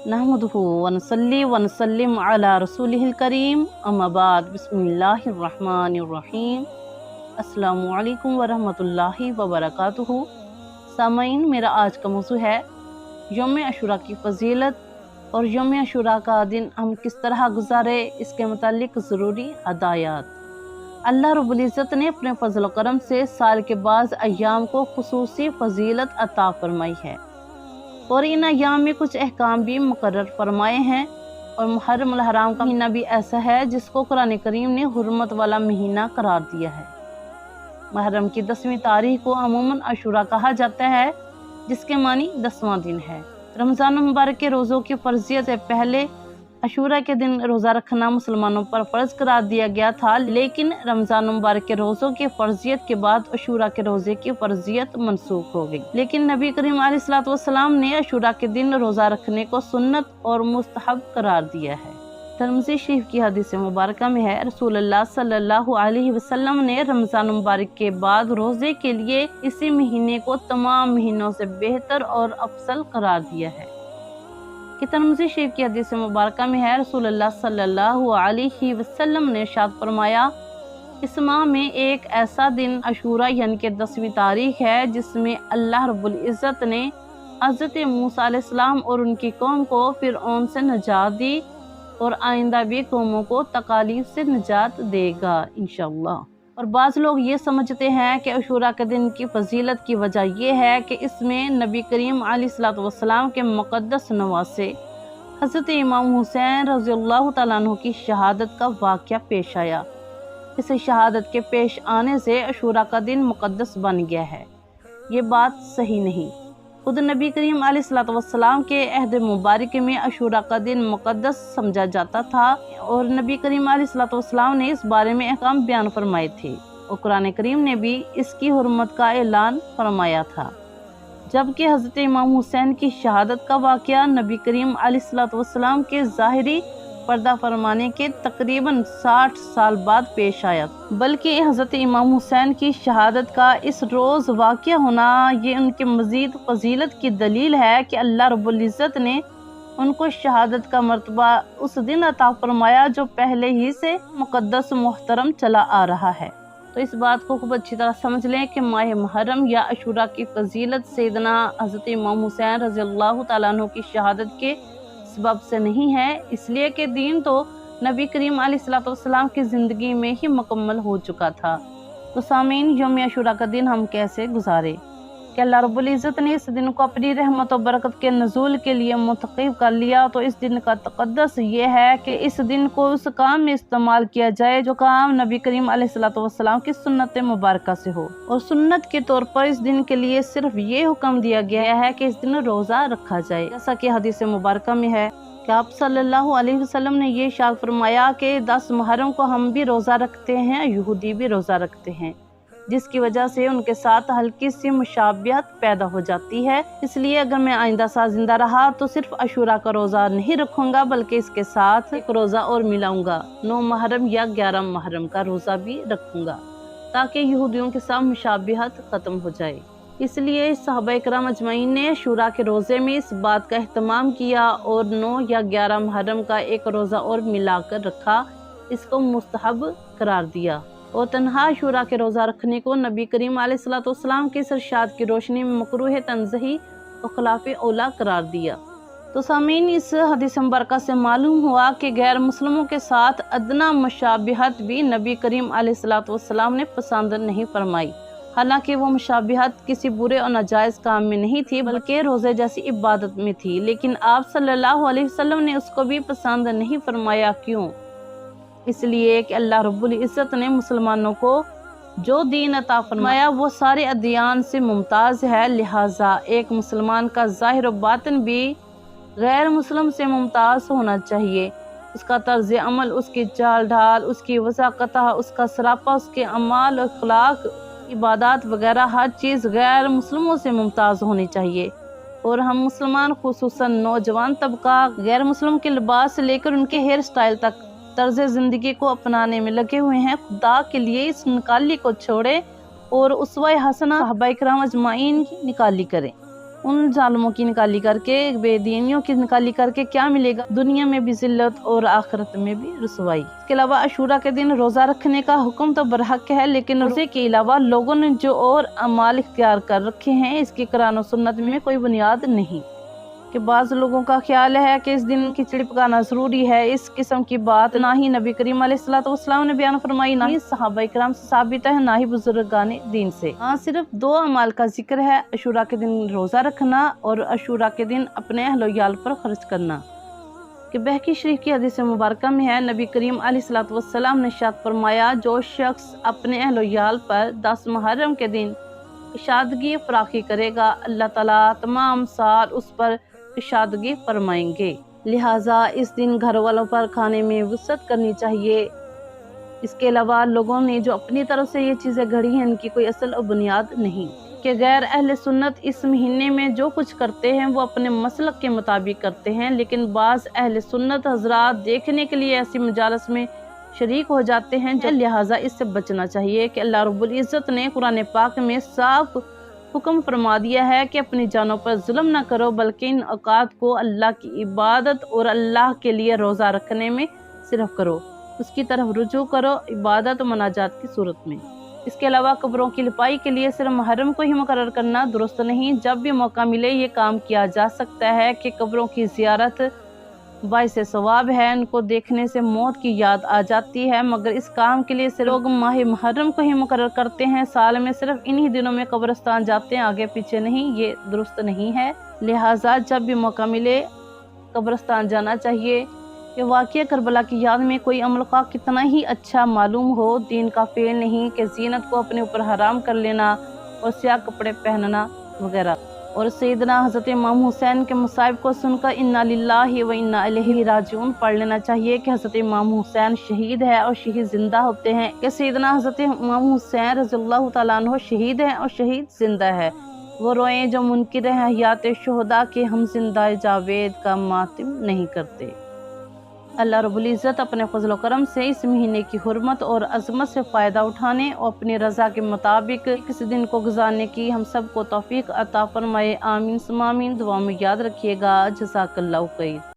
नहमदुहु व नसल्ली व नसल्लिम अला रसूलिहिल करीम अम्मा बाद बिस्मिल्लाहिर रहमानिर रहीम। अस्सलामु अलैकुम व रहमतुल्लाहि व बरकातुहू। सामाईन, मेरा आज का मौजू है यौम अशूरा की फ़जीलत और यौम अशूरा का दिन हम किस तरह गुजारे, इसके मुतालिक ज़रूरी हदायत। अल्लाह रब्बुल इज़्ज़त ने अपने फजल व करम से साल के बाद अय्याम को खुसूसी फ़जीलत अता फरमाई है और इन अय्याम में कुछ अहकाम भी मुकर्रर फरमाए हैं। और मुहर्रम अल हराम का महीना भी ऐसा है जिसको कुरान करीम ने हुर्मत वाला महीना करार दिया है। मुहर्रम की 10वीं तारीख को अमूमन अशूरा कहा जाता है, जिसके मानी 10वां दिन है। रमज़ान मुबारक के रोज़ों की फ़र्जियत से पहले अशूरा के दिन रोज़ा रखना मुसलमानों पर फ़र्ज करार दिया गया था, लेकिन रमज़ान मुबारक के रोज़ों की फ़र्जियत के बाद अशूरा के रोज़े की फ़र्जियत मनसूख हो गई। लेकिन नबी करीम अलैहिस्सलातु वस्सलाम ने अशूरा के दिन रोज़ा रखने को सुन्नत और मुस्तहब करार दिया है। तिरमिज़ी शरीफ की हदीस मुबारक में है, रसूलुल्लाह सल्लल्लाहु अलैहि वसल्लम ने रमज़ान मुबारक के बाद रोज़े के लिए इसी महीने को तमाम महीनों से बेहतर और अफसल करार दिया है। कि तिरमिज़ी शरीफ की हदीस मुबारक में है, रसूलुल्लाह सल्लल्लाहु अलैहि वसल्लम ने इरशाद फरमाया, इस माह में एक ऐसा दिन अशूरा यानी कि 10वीं तारीख है जिसमें अल्लाह रब्बुल इज़्ज़त ने हज़रत मूसा अलैहिस्सलाम और उनकी कौम को फिरऔन से निजात दी और आइंदा भी कौमों को तकालीफ से निजात देगा इंशाअल्लाह। और बाज़ लोग ये समझते हैं कि अशूरा के दिन की फजीलत की वजह यह है कि इसमें नबी करीम अलैहिस्सलातु वस्सलाम के मुक़द्दस नवासे हज़रत इमाम हुसैन रज़ियल्लाहु तआला अन्हु की शहादत का वाक़या पेश आया। इस शहादत के पेश आने से अशूरा का दिन मुक़द्दस बन गया है। ये बात सही नहीं। खुद नबी करीम अलैहिस्सलातु वस्सलाम के अहद मुबारक में अशूरा का दिन मुक़द्दस समझा जाता था और नबी करीम अलैहिस्सलातु वस्सलाम ने इस बारे में अहकाम बयान फरमाए थे और कुरान करीम ने भी इसकी हुर्मत का ऐलान फरमाया था। जबकि हज़रत इमाम हुसैन की शहादत का वाक़या नबी करीम अलैहिस्सलातु वस्सलाम के ज़ाहिरी पर्दा फरमाने के तकरीबन 60 साल बाद पेश आया, बल्कि हज़रत इमाम हुसैन की शहादत का इस रोज़ वाक़या होना ये उनके मज़ीद फ़जीलत की दलील है कि अल्लाह रब्बुल इज़्ज़त ने उनको शहादत का मर्तबा उस दिन अता फरमाया जो पहले ही से मुक़द्दस मोहतरम चला आ रहा है। तो इस बात को खूब अच्छी तरह समझ लें कि माह मुहर्रम या अशूरा की फ़जीलत सैयदना हज़रत इमाम हुसैन रज़ियल्लाहु तआला अन्हु की शहादत के सबब से नहीं है, इसलिए कि दीन तो नबी करीम अलैहिस्सलातु वस्सलाम की ज़िंदगी में ही मुकम्मल हो चुका था। तो सामीन, यौम अशूरा का दिन हम कैसे गुजारे कि अल्लाह रब्बुल इज़्ज़त ने इस दिन को अपनी रहमत और बरकत के नज़ूल के लिए मुंतखब कर लिया। तो इस दिन का तक़द्दुस ये है कि इस दिन को उस काम में इस्तेमाल किया जाए जो काम नबी करीम अलैहिस्सलातु वस्सलाम की सुन्नत मुबारक से हो। और सुन्नत के तौर पर इस दिन के लिए सिर्फ ये हुक्म दिया गया है कि इस दिन रोज़ा रखा जाए, जैसा कि हदीस मुबारक में है कि आप सल्लल्लाहु अलैहि वसल्लम ने ये इरशाद फरमाया कि 10 मुहर्रम को हम भी रोज़ा रखते हैं, यहूदी भी रोज़ा रखते हैं, जिसकी वजह से उनके साथ हल्की सी मुशाबियत पैदा हो जाती है। इसलिए अगर मैं आइंदा साल जिंदा रहा तो सिर्फ अशूरा का रोज़ा नहीं रखूंगा, बल्कि इसके साथ एक रोज़ा और मिलाऊंगा, 9 मुहर्रम या 11 मुहर्रम का रोज़ा भी रखूंगा, ताकि यहूदियों के साथ मुशाबियत ख़त्म हो जाए। इसलिए सहाबा किराम अजमाइन ने अशूरा के रोज़े में इस बात का एहतमाम किया और 9 या 11 मुहर्रम का एक रोज़ा और मिलाकर रखा, इसको मुस्तहब करार दिया। और तन्हा अशूरा के रोज़ा रखने को नबी करीम अलैहिस्सलातु वस्सलाम के इरशाद की रोशनी में मकरूह तंज़ही और खिलाफ औला करार दिया। तो सामीन, इस हदीस मुबारक से मालूम हुआ कि गैर मुस्लिमों के साथ अदना मुशाबिहत भी नबी करीम अलैहिस्सलातु वस्सलाम ने पसंद नहीं फरमाई। हालांकि वो मुशाबिहत किसी बुरे और नाजायज़ काम में नहीं थी, बल्कि रोज़े जैसी इबादत में थी, लेकिन आप सल्लल्लाहु अलैहि वसल्लम ने उसको भी पसंद नहीं फरमाया। क्यों? इसलिए कि अल्लाह रब्बुल इज़्ज़त ने मुसलमानों को जो दीन अता फरमाया वो सारे अदियान से मुमताज़ है, लिहाजा एक मुसलमान का ज़ाहिर और बातिन भी गैर मुस्लिम से मुमताज़ होना चाहिए। उसका तर्ज़ अमल, उसकी चाल ढाल, उसकी वज़ाक़त, उसका सरापा, उसके अमाल और अखलाक, इबादत वगैरह हर चीज़ गैर मुस्लिमों से मुमताज़ होनी चाहिए। और हम मुसलमान खुसूसन नौजवान तबका गैर मुस्लिम के लिबास से लेकर उनके हेयर स्टाइल तक तर्ज़ ज़िंदगी को अपनाने में लगे हुए हैं। खुदा के लिए इस निकाली को छोड़ें और उसवा हसना सहाबा किराम अजमाइन की निकाली करें। उन जालिमों की निकाली करके, बेदीनियों की निकाली करके क्या मिलेगा? दुनिया में भी जिल्लत और आखिरत में भी रुसवाई। इसके अलावा अशूरा के दिन रोजा रखने का हुक्म तो बरहक है, लेकिन रोजे के अलावा लोगों ने जो और अमाल इख्तियार कर रखे हैं, इसकी कुरान और सुन्नत में कोई बुनियाद नहीं। कि बाज़ लोगों का ख्याल है कि इस दिन खिचड़ी पकाना ज़रूरी है। इस किस्म की बात ना ही नबी करीम अलैहिस्सलाम ने बयान फरमाई, ना ही सहाबा इकराम से साबित है, ना ही बुजुर्गाने दीन से। हाँ, सिर्फ 2 अमाल का जिक्र है, अशूरा के दिन रोज़ा रखना और अशूरा के दिन अपने अहल-ओ-याल पर खर्च करना। कि बहकी शरीफ की हदीस मुबारक में है, नबी करीम अलैहिस्सलाम ने इरशाद फरमाया, जो शख्स अपने अहल-ओ-याल पर 10 मुहर्रम के दिन इशादगी फराखी करेगा, अल्लाह ताला तमाम साल उस पर इशादगी फरमाएंगे। लिहाजा इस दिन घर वालों पर खाने में वुसअत करनी चाहिए। इसके अलावा लोगों ने जो अपनी तरफ से ये चीज़ें गढ़ी हैं, इनकी कोई असल और बुनियाद नहीं। कि गैर अहले सुन्नत इस महीने में जो कुछ करते हैं वो अपने मसलक के मुताबिक करते हैं, लेकिन बाज़ अहले सुन्नत हजरात देखने के लिए ऐसी मजालस में शरीक हो जाते हैं, लिहाजा इससे बचना चाहिए। कि अल्लाह रब्बुल इज़्ज़त ने कुरान पाक में साफ हुक्म फरमा दिया है कि अपनी जानों पर जुल्म न करो, बल्कि इन औकात को अल्लाह की इबादत और अल्लाह के लिए रोज़ा रखने में सिर्फ करो, उसकी तरफ रुजू करो, इबादत और मनाजात की सूरत में। इसके अलावा कब्रों की लिपाई के लिए सिर्फ मुहर्रम को ही मुकर्रर करना दुरुस्त नहीं। जब भी मौका मिले ये काम किया जा सकता है। कि कब्रों की ज़ियारत बाइसे सवाब है, इनको देखने से मौत की याद आ जाती है, मगर इस काम के लिए सिर्फ लोग माह मुहर्रम को ही मुकर्रर करते हैं। साल में सिर्फ इन्हीं दिनों में कब्रिस्तान जाते हैं, आगे पीछे नहीं, ये दुरुस्त नहीं है। लिहाजा जब भी मौका मिले कब्रिस्तान जाना चाहिए। कि वाक़या करबला की याद में कोई अमल का कितना ही अच्छा मालूम हो, दीन का फेल नहीं। कि ज़ीनत को अपने ऊपर हराम कर लेना और स्याह कपड़े पहनना वगैरह। और सैयदना हज़रत इमाम हुसैन के मसाइब को सुनकर इन्ना लिल्लाहि व इन्ना इलैहि राजिऊन पढ़ लेना चाहिए। कि हज़रत इमाम हुसैन शहीद है और शहीद जिंदा होते हैं। कि सैयदना हज़रत इमाम हुसैन रज़ियल्लाहु तआला अन्हु शहीद हैं और शहीद जिंदा है। वो रोएं जो मुनकिर हैं हयात शुहदा के, हम जिंदा जावेद का मातिम नहीं करते। अल्लाह रब्बुल इज़्ज़त अपने फज़ल व करम से इस महीने की हुर्मत और अज़मत से फ़ायदा उठाने और अपनी रज़ा के मुताबिक किसी दिन को गुजारने की हम सब को तौफ़ीक़ अता फरमाए। आमीन सुम्मा आमीन। दुआ में याद रखिएगा। जज़ाकल्लाहु खैर।